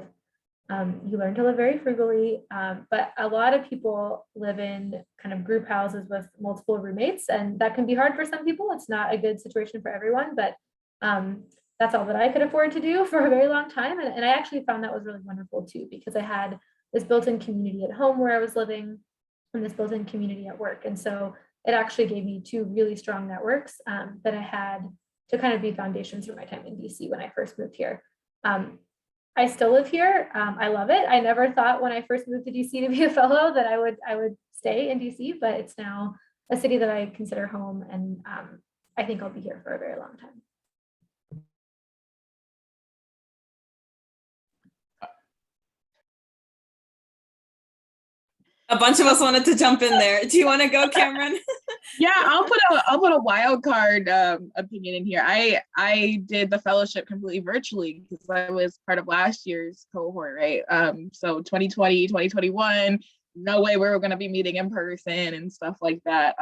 You learn to live very frugally, but a lot of people live in kind of group houses with multiple roommates, and that can be hard for some people. It's not a good situation for everyone, but that's all that I could afford to do for a very long time. And I actually found that was really wonderful too, because I had this built-in community at home where I was living and this built-in community at work. And so it actually gave me 2 really strong networks that I had to kind of be foundations for my time in DC when I first moved here. I still live here. I love it. I never thought when I first moved to DC to be a fellow that I would stay in DC, but it's now a city that I consider home, and I think I'll be here for a very long time. A bunch of us wanted to jump in there. Do you want to go, Kameryn? Yeah, I'll put a wild card opinion in here. I did the fellowship completely virtually because I was part of last year's cohort, right? So 2020, 2021, no way we were going to be meeting in person and stuff like that.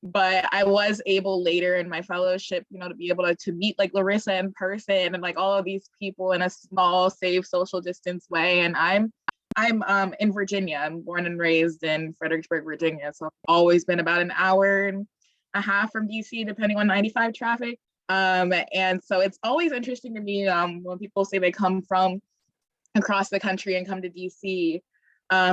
But I was able later in my fellowship, to be able to meet like Larissa in person and like all of these people in a small, safe, social distance way. And I'm in Virginia. I'm born and raised in Fredericksburg, Virginia. So I've always been about an hour and a half from DC, depending on 95 traffic. And so it's always interesting to me when people say they come from across the country and come to DC,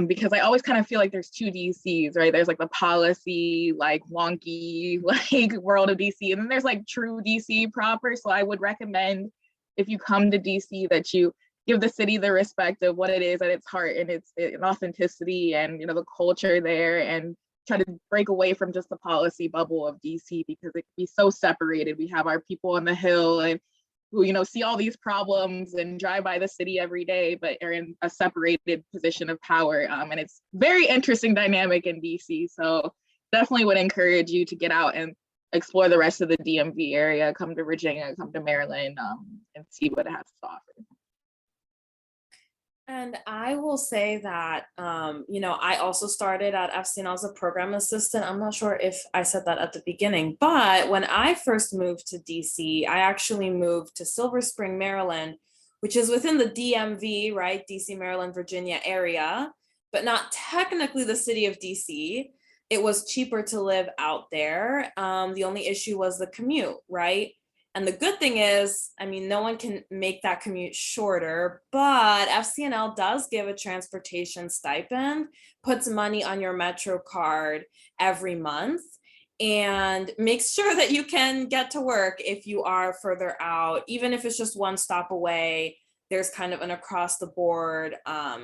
because I always kind of feel like there's 2 DCs, right? There's like the policy, like wonky, like world of DC, and then there's like true DC proper. So I would recommend if you come to DC that you give the city the respect of what it is at its heart and its authenticity and the culture there, and try to break away from just the policy bubble of DC, because it can be so separated. We have our people on the Hill and who see all these problems and drive by the city every day, but are in a separated position of power. And it's very interesting dynamic in DC. So definitely would encourage you to get out and explore the rest of the DMV area, come to Virginia, come to Maryland, and see what it has to offer. And I will say that, I also started at FCNL as a program assistant. I'm not sure if I said that at the beginning, but when I first moved to DC, I actually moved to Silver Spring, Maryland, which is within the DMV, right? DC, Maryland, Virginia area, but not technically the city of DC. It was cheaper to live out there. The only issue was the commute, right? And the good thing is, I mean, no one can make that commute shorter, but FCNL does give a transportation stipend, puts money on your Metro card every month, and makes sure that you can get to work if you are further out, even if it's just one stop away. There's kind of an across the board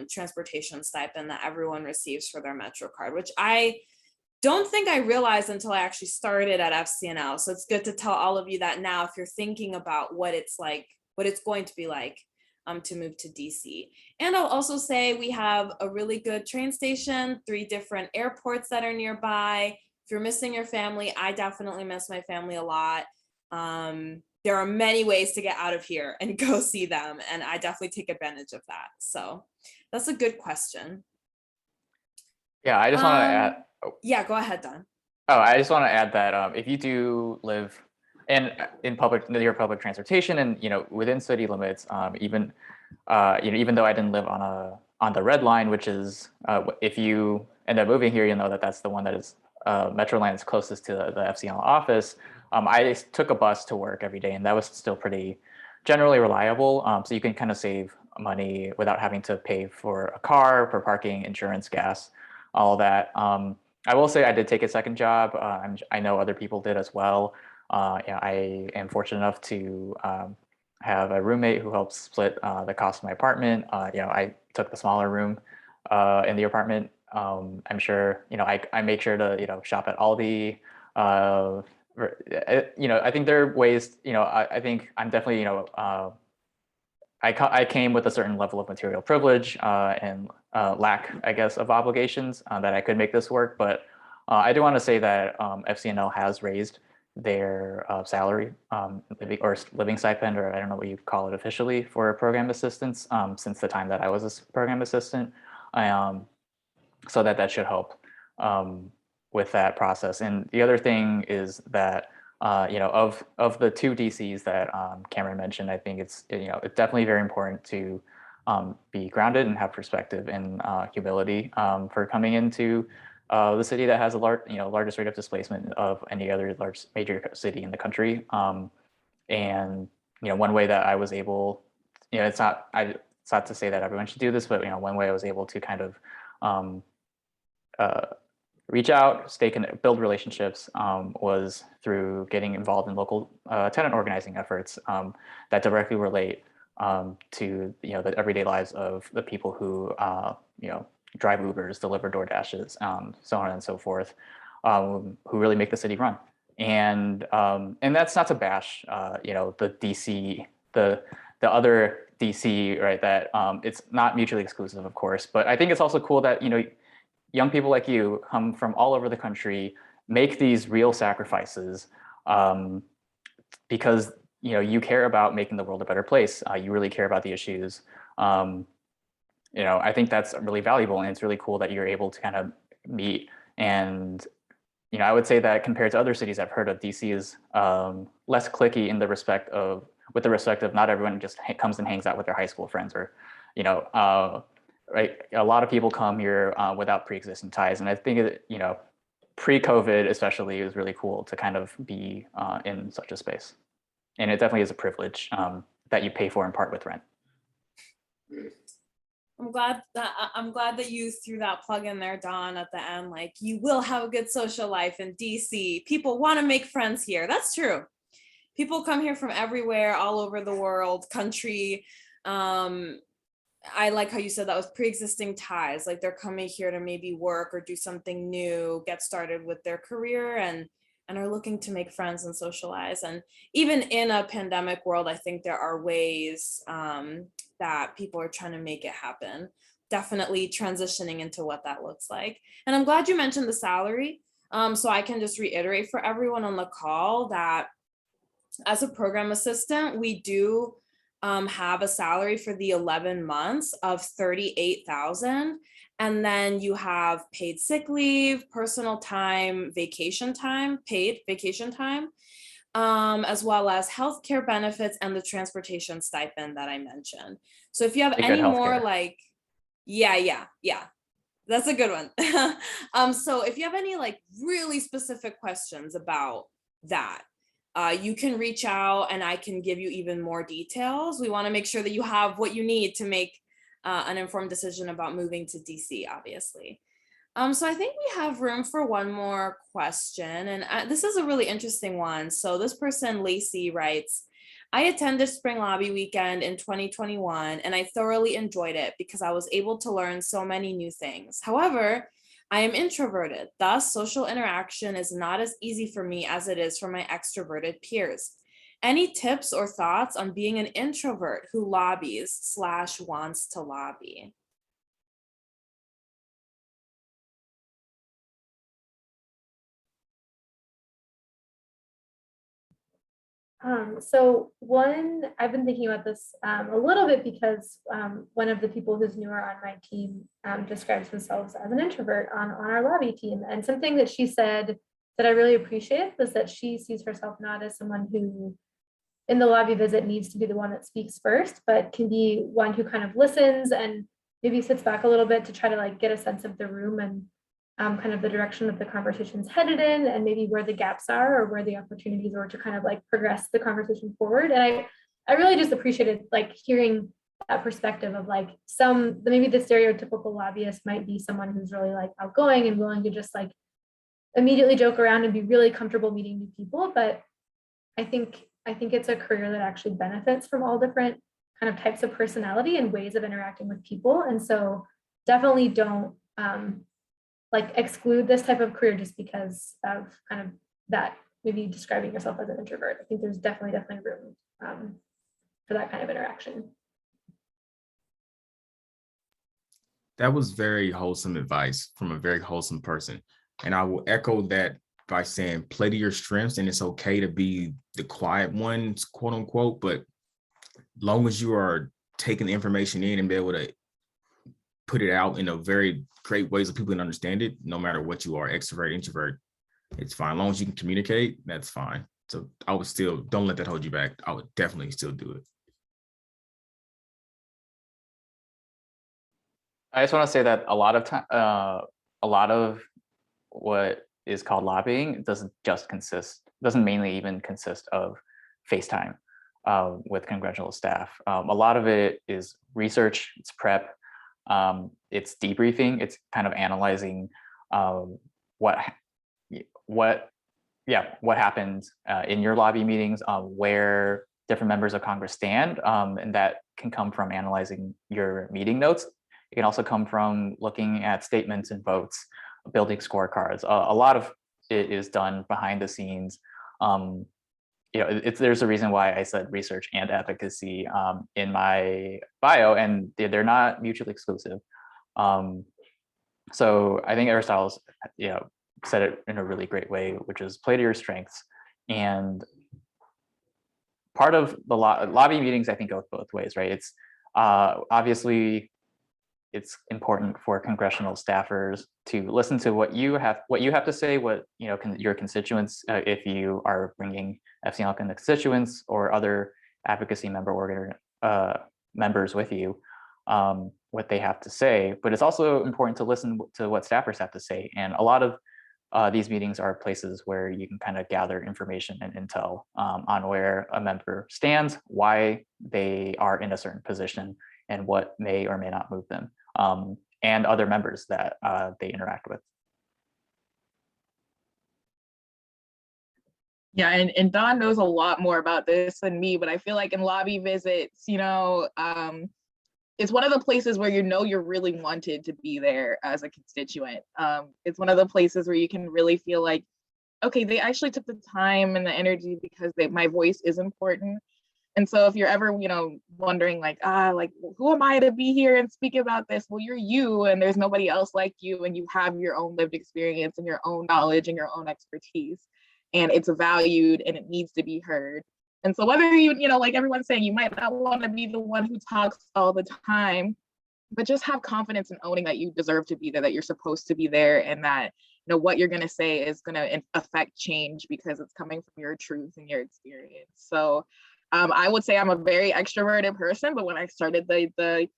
transportation stipend that everyone receives for their Metro card, which I don't think I realized until I actually started at FCNL. So it's good to tell all of you that now, if you're thinking about what it's like, what it's going to be like to move to DC. And I'll also say we have a really good train station, 3 different airports that are nearby. If you're missing your family, I definitely miss my family a lot. There are many ways to get out of here and go see them, and I definitely take advantage of that. So that's a good question. Yeah, I just want to add. Yeah, go ahead, Don. Oh, I just want to add that if you do live in public, near public transportation, and within city limits, even even though I didn't live on the red line, which is if you end up moving here, know that that's the one that is Metro line is closest to the FCNL office. I took a bus to work every day, and that was still pretty generally reliable. So you can kind of save money without having to pay for a car, for parking, insurance, gas, all that. I will say I did take a second job. I know other people did as well. I am fortunate enough to have a roommate who helps split the cost of my apartment. I took the smaller room in the apartment. I'm sure, I make sure to, shop at Aldi. I think there are ways, I think I'm definitely, I came with a certain level of material privilege and lack, I guess, of obligations that I could make this work. But I do want to say that FCNL has raised their salary or living stipend, or I don't know what you call it officially, for program assistants since the time that I was a program assistant. So that should help with that process. And the other thing is that of the 2 DCs that Kameryn mentioned, I think it's it's definitely very important to be grounded and have perspective and humility for coming into the city that has a largest rate of displacement of any other large major city in the country. And one way that I was able, it's not to say that everyone should do this, but one way I was able to kind of reach out, build relationships was through getting involved in local tenant organizing efforts that directly relate to the everyday lives of the people who drive Ubers, deliver DoorDashes, so on and so forth, who really make the city run. And that's not to bash the DC, the other DC, right? That it's not mutually exclusive, of course, but I think it's also cool that young people like you come from all over the country, make these real sacrifices because you care about making the world a better place. You really care about the issues. I think that's really valuable, and it's really cool that you're able to kind of meet. And I would say that compared to other cities I've heard of, DC is less cliquey in the respect of not everyone just comes and hangs out with their high school friends, or right. A lot of people come here without pre-existing ties, and I think pre-COVID especially, it was really cool to kind of be in such a space, and it definitely is a privilege that you pay for in part with rent. I'm glad that you threw that plug in there, Don, at the end. Like, you will have a good social life in DC. People want to make friends here. That's true. People come here from everywhere, all over the world, country. I like how you said that was pre-existing ties. Like, they're coming here to maybe work or do something new, get started with their career, and are looking to make friends and socialize. And even in a pandemic world, I think there are ways that people are trying to make it happen. Definitely transitioning into what that looks like. And I'm glad you mentioned the salary. So I can just reiterate for everyone on the call that as a program assistant, we do have a salary for the 11 months of $38,000. And then you have paid sick leave, personal time, vacation time, paid vacation time, as well as healthcare benefits and the transportation stipend that I mentioned. So if you have any more like, yeah, that's a good one. So if you have any like really specific questions about that, you can reach out and I can give you even more details. We want to make sure that you have what you need to make an informed decision about moving to DC, obviously. So I think we have room for one more question, and this is a really interesting one. So this person, Lacey, writes, I attended Spring Lobby Weekend in 2021, and I thoroughly enjoyed it because I was able to learn so many new things. However, I am introverted, thus social interaction is not as easy for me as it is for my extroverted peers. Any tips or thoughts on being an introvert who lobbies / wants to lobby? So one, I've been thinking about this a little bit because one of the people who's newer on my team describes themselves as an introvert on our lobby team. And something that she said that I really appreciated was that she sees herself not as someone who in the lobby visit needs to be the one that speaks first, but can be one who kind of listens and maybe sits back a little bit to try to like get a sense of the room and kind of the direction that the conversation's headed in, and maybe where the gaps are or where the opportunities are to kind of like progress the conversation forward. And I really just appreciated like hearing that perspective of like maybe the stereotypical lobbyist might be someone who's really like outgoing and willing to just like immediately joke around and be really comfortable meeting new people. But I think it's a career that actually benefits from all different kind of types of personality and ways of interacting with people. And so definitely don't like exclude this type of career just because of kind of that, maybe describing yourself as an introvert. I think there's definitely room for that kind of interaction. That was very wholesome advice from a very wholesome person. And I will echo that by saying play to your strengths, and it's okay to be the quiet ones, quote unquote, but long as you are taking the information in and be able to put it out in a very great way so people can understand it, no matter what you are, extrovert, introvert, it's fine. As long as you can communicate, that's fine. So I would still, don't let that hold you back. I would definitely still do it. I just want to say that a lot of what is called lobbying doesn't mainly even consist of FaceTime with congressional staff. A lot of it is research, it's prep, it's debriefing, it's kind of analyzing what happened in your lobby meetings, where different members of Congress stand, and that can come from analyzing your meeting notes. It can also come from looking at statements and votes, building scorecards. A lot of it is done behind the scenes. There's a reason why I said research and advocacy in my bio, and they're not mutually exclusive. So I think Aristotle's said it in a really great way, which is play to your strengths. And part of the lobby meetings, I think, go both ways, right? It's obviously it's important for congressional staffers to listen to what you have to say, what your constituents, if you are bringing FCNL constituents or other advocacy members with you, what they have to say. But it's also important to listen to what staffers have to say. And a lot of these meetings are places where you can kind of gather information and intel on where a member stands, why they are in a certain position, and what may or may not move them, and other members that they interact with. Yeah, and Don knows a lot more about this than me, but I feel like in lobby visits, it's one of the places where you're really wanted to be there as a constituent. It's one of the places where you can really feel like, okay, they actually took the time and the energy because my voice is important. And so if you're ever, wondering like, who am I to be here and speak about this? Well, you're you, and there's nobody else like you, and you have your own lived experience and your own knowledge and your own expertise, and it's valued and it needs to be heard. And so whether like everyone's saying, you might not want to be the one who talks all the time, but just have confidence in owning that you deserve to be there, that you're supposed to be there, and that what you're going to say is going to affect change because it's coming from your truth and your experience. So I would say I'm a very extroverted person, but when I started the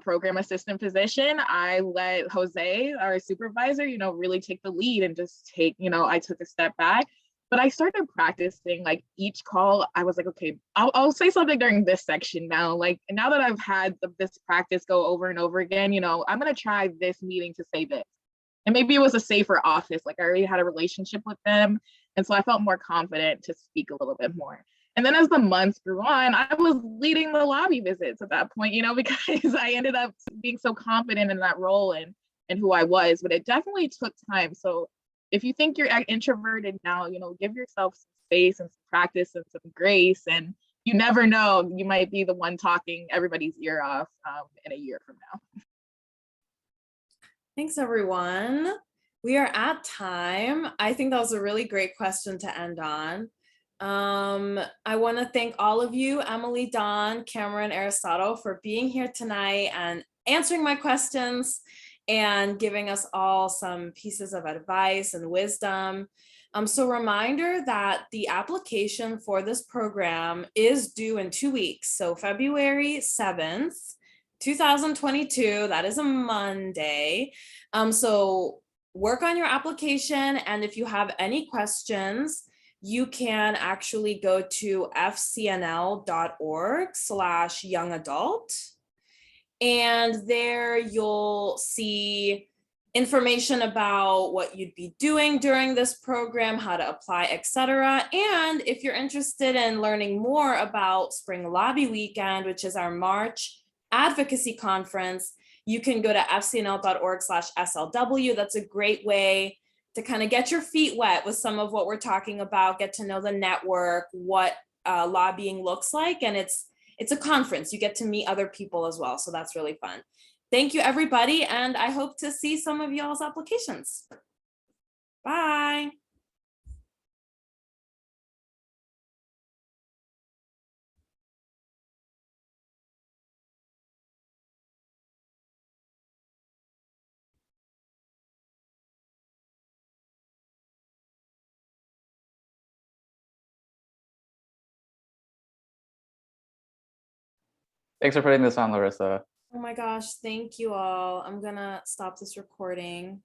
program assistant position, I let Jose, our supervisor, really take the lead and just I took a step back. But I started practicing like each call. I was like, okay, I'll say something during this section now. Like now that I've had this practice go over and over again, I'm gonna try this meeting to say this. And maybe it was a safer office. Like I already had a relationship with them. And so I felt more confident to speak a little bit more. And then as the months grew on, I was leading the lobby visits at that point, because I ended up being so confident in that role and who I was. But it definitely took time. So if you think you're introverted now, give yourself some space and some practice and some grace. And you never know, you might be the one talking everybody's ear off in a year from now. Thanks, everyone. We are at time. I think that was a really great question to end on. I want to thank all of you, Emily, Dawn, Kameryn, Aristotle, for being here tonight and answering my questions and giving us all some pieces of advice and wisdom. So reminder that the application for this program is due in 2 weeks. So February 7th, 2022, that is a Monday. So work on your application. And if you have any questions, you can actually go to fcnl.org/youngadult. And there you'll see information about what you'd be doing during this program, how to apply, etc. And if you're interested in learning more about Spring Lobby Weekend, which is our March advocacy conference, you can go to fcnl.org/SLW. That's a great way to kind of get your feet wet with some of what we're talking about, get to know the network, what lobbying looks like. And it's a conference. You get to meet other people as well. So that's really fun. Thank you, everybody. And I hope to see some of y'all's applications. Bye. Thanks for putting this on, Larissa. Oh my gosh, thank you all. I'm gonna stop this recording.